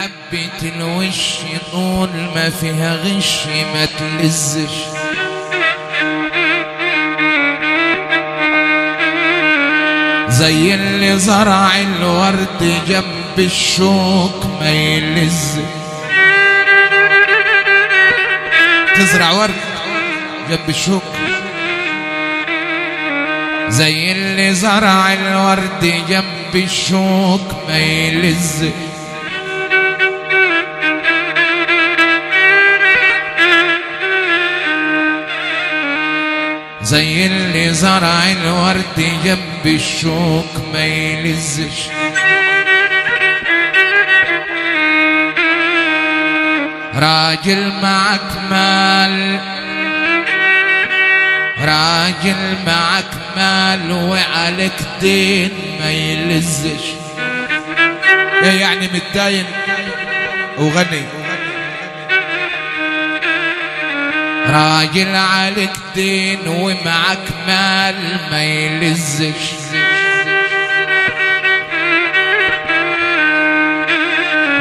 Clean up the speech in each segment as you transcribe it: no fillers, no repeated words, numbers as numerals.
محبة الوش طول ما فيها غش ما تلزش. زي اللي زرع الورد جنب الشوك ما يلزش. تزرع ورد جنب الشوك، زي اللي زرع الورد جنب الشوك ما يلزش. زي اللي زرع الورد جنب الشوك ما يلزش. راجل معك مال، راجل معك مال وعليك دين ما يلزش. يعني متداين وغني، راجل عليك دين ومعك مال ما يلزش.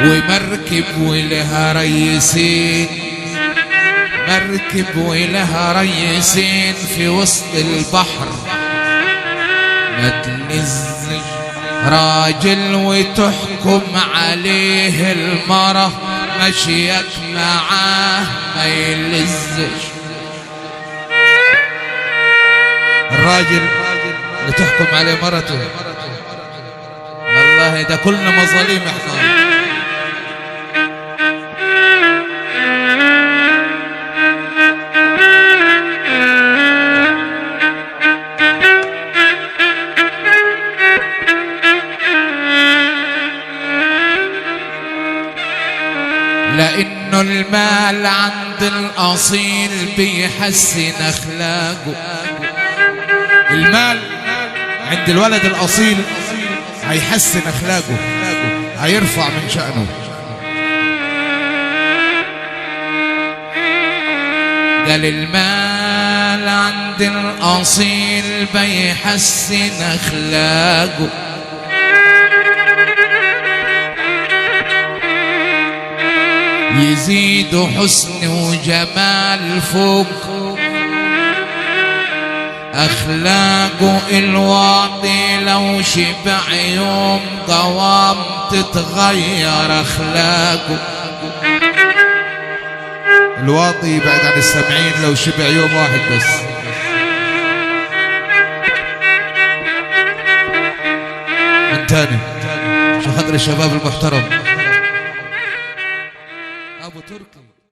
ومركب ولها ريسين، مركب ولها ريسين في وسط البحر ما تلزش. راجل وتحكم عليه المرة مشيك معاه ما يلزش. الراجل اللي تحكم عليه مرته، والله ده كلنا مظالم احنا. لأنه المال عند الأصيل بيحسن أخلاقه. المال عند الولد الأصيل هيحسن أخلاقه، هيرفع من شأنه. قال المال عند الأصيل بيحسن أخلاقه. يزيد حسن وجمال فوق أخلاقه. الواطي لو شبع يوم قوام تتغير أخلاقه. الواطي بعد عن السمعين لو شبع يوم واحد بس. من تاني عشان خاطر الشباب المحترم أبو تركي.